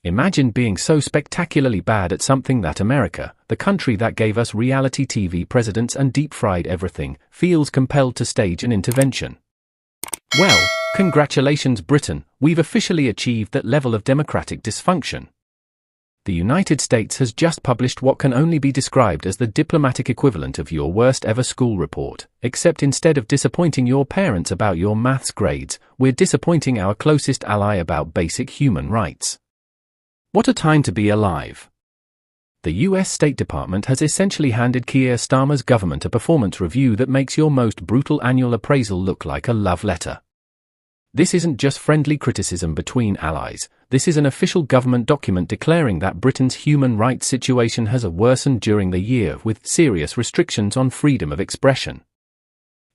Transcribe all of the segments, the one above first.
Imagine being so spectacularly bad at something that America, the country that gave us reality TV presidents and deep-fried everything, feels compelled to stage an intervention. Well, congratulations Britain, we've officially achieved that level of democratic dysfunction. The United States has just published what can only be described as the diplomatic equivalent of your worst ever school report, except instead of disappointing your parents about your maths grades, we're disappointing our closest ally about basic human rights. What a time to be alive. The US State Department has essentially handed Keir Starmer's government a performance review that makes your most brutal annual appraisal look like a love letter. This isn't just friendly criticism between allies, this is an official government document declaring that Britain's human rights situation has worsened during the year with serious restrictions on freedom of expression.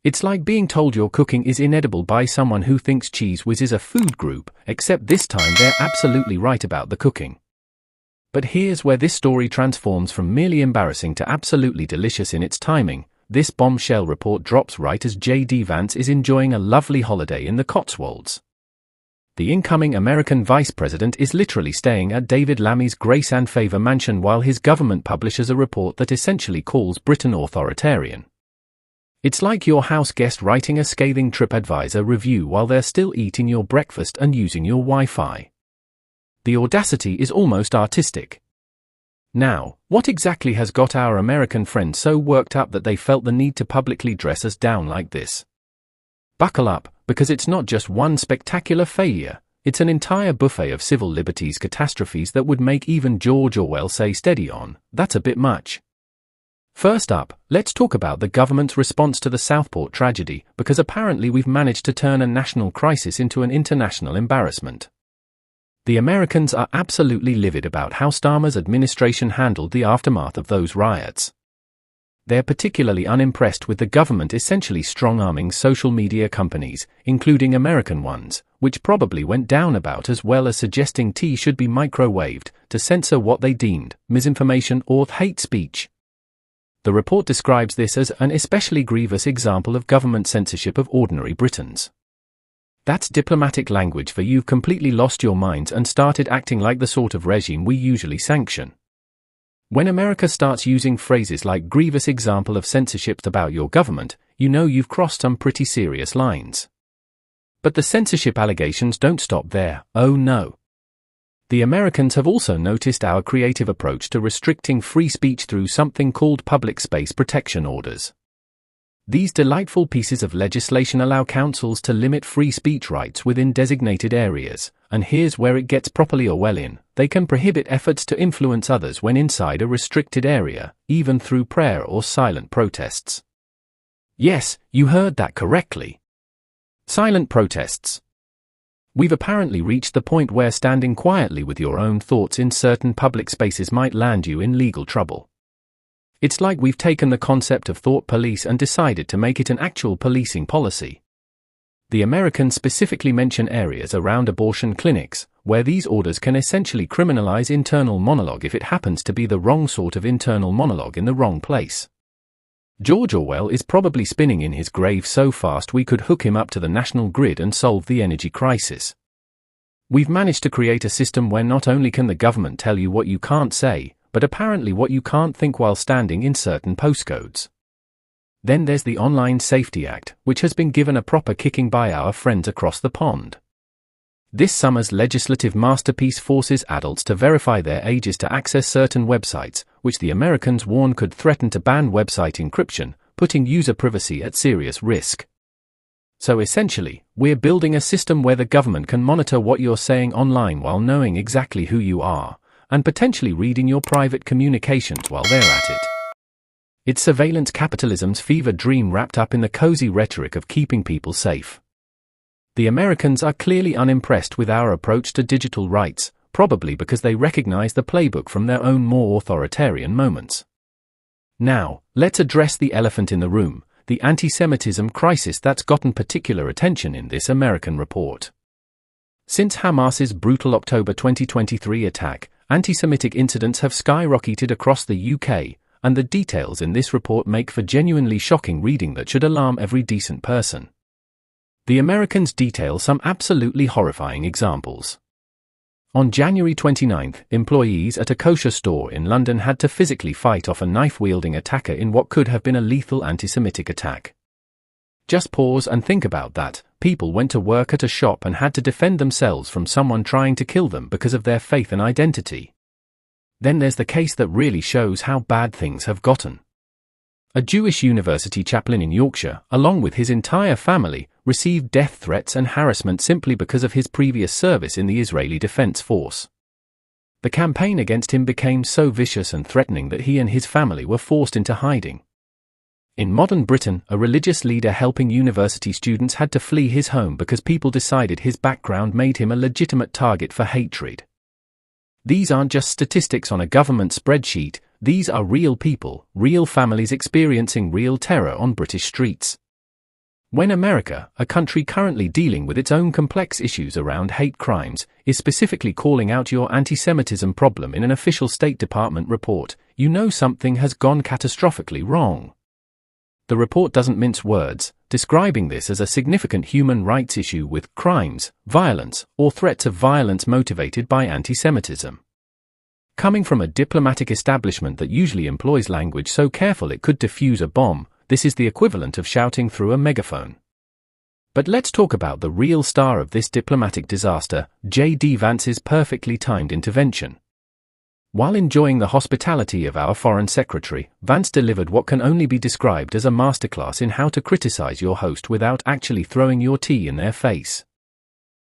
It's like being told your cooking is inedible by someone who thinks Cheese Whiz is a food group, except this time they're absolutely right about the cooking. But here's where this story transforms from merely embarrassing to absolutely delicious in its timing. This bombshell report drops right as J.D. Vance is enjoying a lovely holiday in the Cotswolds. The incoming American vice president is literally staying at David Lammy's Grace and Favour mansion while his government publishes a report that essentially calls Britain authoritarian. It's like your house guest writing a scathing TripAdvisor review while they're still eating your breakfast and using your Wi-Fi. The audacity is almost artistic. Now, what exactly has got our American friends so worked up that they felt the need to publicly dress us down like this? Buckle up, because it's not just one spectacular failure, it's an entire buffet of civil liberties catastrophes that would make even George Orwell say steady on, that's a bit much. First up, let's talk about the government's response to the Southport tragedy, because apparently we've managed to turn a national crisis into an international embarrassment. The Americans are absolutely livid about how Starmer's administration handled the aftermath of those riots. They're particularly unimpressed with the government essentially strong-arming social media companies, including American ones, which probably went down about as well as suggesting tea should be microwaved to censor what they deemed misinformation or hate speech. The report describes this as an especially grievous example of government censorship of ordinary Britons. That's diplomatic language for you've completely lost your minds and started acting like the sort of regime we usually sanction. When America starts using phrases like grievous example of censorship about your government, you know you've crossed some pretty serious lines. But the censorship allegations don't stop there, oh no. The Americans have also noticed our creative approach to restricting free speech through something called public space protection orders. These delightful pieces of legislation allow councils to limit free speech rights within designated areas, and here's where it gets properly Orwellian. They can prohibit efforts to influence others when inside a restricted area, even through prayer or silent protests. Yes, you heard that correctly. Silent protests. We've apparently reached the point where standing quietly with your own thoughts in certain public spaces might land you in legal trouble. It's like we've taken the concept of thought police and decided to make it an actual policing policy. The Americans specifically mention areas around abortion clinics, where these orders can essentially criminalize internal monologue if it happens to be the wrong sort of internal monologue in the wrong place. George Orwell is probably spinning in his grave so fast we could hook him up to the national grid and solve the energy crisis. We've managed to create a system where not only can the government tell you what you can't say, but apparently what you can't think while standing in certain postcodes. Then there's the Online Safety Act, which has been given a proper kicking by our friends across the pond. This summer's legislative masterpiece forces adults to verify their ages to access certain websites, which the Americans warn could threaten to ban website encryption, putting user privacy at serious risk. So essentially, we're building a system where the government can monitor what you're saying online while knowing exactly who you are, and potentially reading your private communications while they're at it. It's surveillance capitalism's fever dream wrapped up in the cozy rhetoric of keeping people safe. The Americans are clearly unimpressed with our approach to digital rights, probably because they recognize the playbook from their own more authoritarian moments. Now, let's address the elephant in the room, the anti-Semitism crisis that's gotten particular attention in this American report. Since Hamas's brutal October 2023 attack, anti-Semitic incidents have skyrocketed across the UK, and the details in this report make for genuinely shocking reading that should alarm every decent person. The Americans detail some absolutely horrifying examples. On January 29, employees at a kosher store in London had to physically fight off a knife-wielding attacker in what could have been a lethal anti-Semitic attack. Just pause and think about that. People went to work at a shop and had to defend themselves from someone trying to kill them because of their faith and identity. Then there's the case that really shows how bad things have gotten. A Jewish university chaplain in Yorkshire, along with his entire family, received death threats and harassment simply because of his previous service in the Israeli Defense Force. The campaign against him became so vicious and threatening that he and his family were forced into hiding. In modern Britain, a religious leader helping university students had to flee his home because people decided his background made him a legitimate target for hatred. These aren't just statistics on a government spreadsheet, these are real people, real families experiencing real terror on British streets. When America, a country currently dealing with its own complex issues around hate crimes, is specifically calling out your anti-Semitism problem in an official State Department report, you know something has gone catastrophically wrong. The report doesn't mince words, describing this as a significant human rights issue with crimes, violence, or threats of violence motivated by anti-Semitism. Coming from a diplomatic establishment that usually employs language so careful it could defuse a bomb, this is the equivalent of shouting through a megaphone. But let's talk about the real star of this diplomatic disaster, J.D. Vance's perfectly timed intervention. While enjoying the hospitality of our Foreign Secretary, Vance delivered what can only be described as a masterclass in how to criticize your host without actually throwing your tea in their face.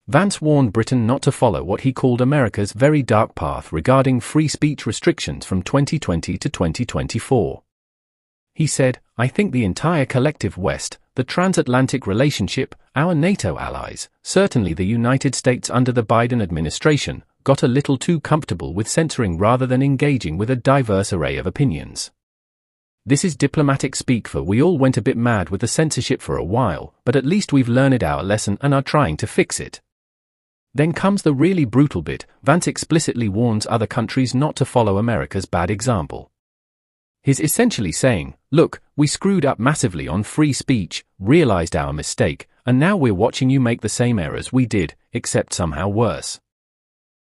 Vance warned Britain not to follow what he called America's very dark path regarding free speech restrictions from 2020 to 2024. He said, "I think the entire collective West, the transatlantic relationship, our NATO allies, certainly the United States under the Biden administration, got a little too comfortable with censoring rather than engaging with a diverse array of opinions. This is diplomatic speak for we all went a bit mad with the censorship for a while, but at least we've learned our lesson and are trying to fix it." Then comes the really brutal bit. Vance explicitly warns other countries not to follow America's bad example. He's essentially saying, look, we screwed up massively on free speech, realized our mistake, and now we're watching you make the same errors we did, except somehow worse.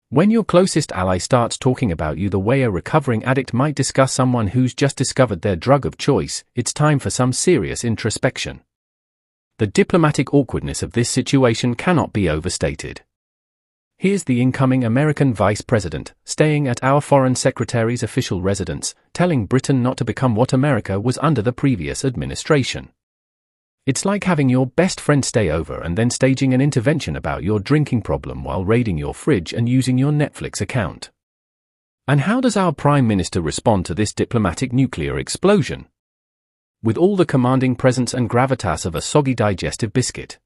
When your closest ally starts talking about you the way a recovering addict might discuss someone who's just discovered their drug of choice, it's time for some serious introspection. The diplomatic awkwardness of this situation cannot be overstated. Here's the incoming American Vice President, staying at our Foreign Secretary's official residence, telling Britain not to become what America was under the previous administration. It's like having your best friend stay over and then staging an intervention about your drinking problem while raiding your fridge and using your Netflix account. And how does our Prime Minister respond to this diplomatic nuclear explosion? With all the commanding presence and gravitas of a soggy digestive biscuit.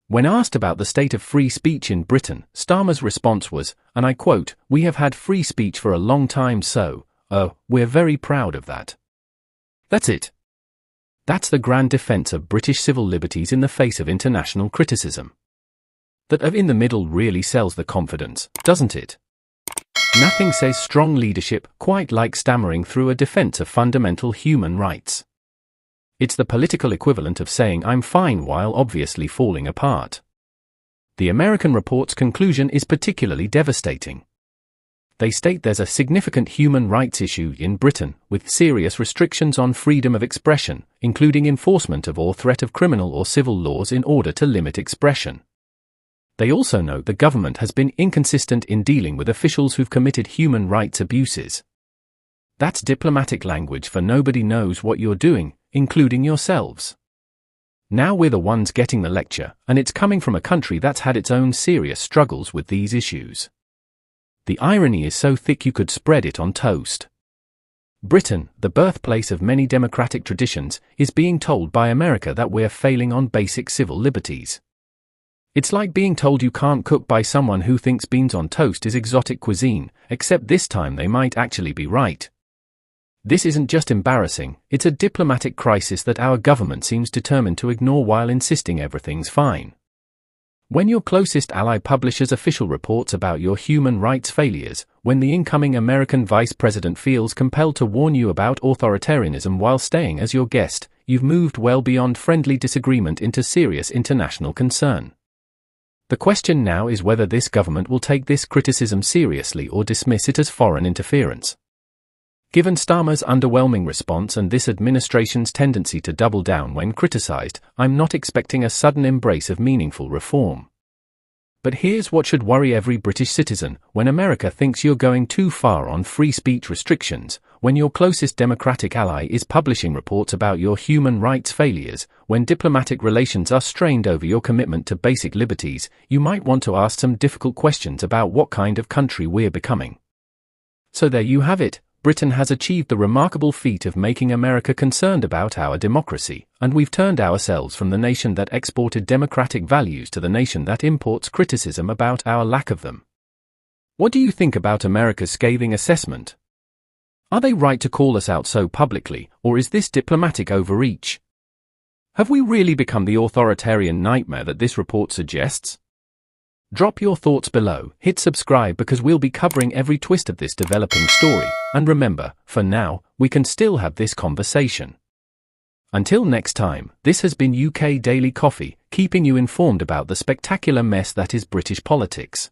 When asked about the state of free speech in Britain, Starmer's response was, and I quote, "We have had free speech for a long time so, we're very proud of that." That's it. That's the grand defense of British civil liberties in the face of international criticism. That in the middle really sells the confidence, doesn't it? Nothing says strong leadership quite like stammering through a defense of fundamental human rights. It's the political equivalent of saying I'm fine while obviously falling apart. The American report's conclusion is particularly devastating. They state there's a significant human rights issue in Britain, with serious restrictions on freedom of expression, including enforcement of or threat of criminal or civil laws in order to limit expression. They also note the government has been inconsistent in dealing with officials who've committed human rights abuses. That's diplomatic language for nobody knows what you're doing, including yourselves. Now we're the ones getting the lecture, and it's coming from a country that's had its own serious struggles with these issues. The irony is so thick you could spread it on toast. Britain, the birthplace of many democratic traditions, is being told by America that we're failing on basic civil liberties. It's like being told you can't cook by someone who thinks beans on toast is exotic cuisine, except this time they might actually be right. This isn't just embarrassing, it's a diplomatic crisis that our government seems determined to ignore while insisting everything's fine. When your closest ally publishes official reports about your human rights failures, when the incoming American Vice President feels compelled to warn you about authoritarianism while staying as your guest, you've moved well beyond friendly disagreement into serious international concern. The question now is whether this government will take this criticism seriously or dismiss it as foreign interference. Given Starmer's underwhelming response and this administration's tendency to double down when criticized, I'm not expecting a sudden embrace of meaningful reform. But here's what should worry every British citizen: when America thinks you're going too far on free speech restrictions, when your closest democratic ally is publishing reports about your human rights failures, when diplomatic relations are strained over your commitment to basic liberties, you might want to ask some difficult questions about what kind of country we're becoming. So there you have it. Britain has achieved the remarkable feat of making America concerned about our democracy, and we've turned ourselves from the nation that exported democratic values to the nation that imports criticism about our lack of them. What do you think about America's scathing assessment? Are they right to call us out so publicly, or is this diplomatic overreach? Have we really become the authoritarian nightmare that this report suggests? Drop your thoughts below, hit subscribe because we'll be covering every twist of this developing story, and remember, for now, we can still have this conversation. Until next time, this has been UK Daily Coffee, keeping you informed about the spectacular mess that is British politics.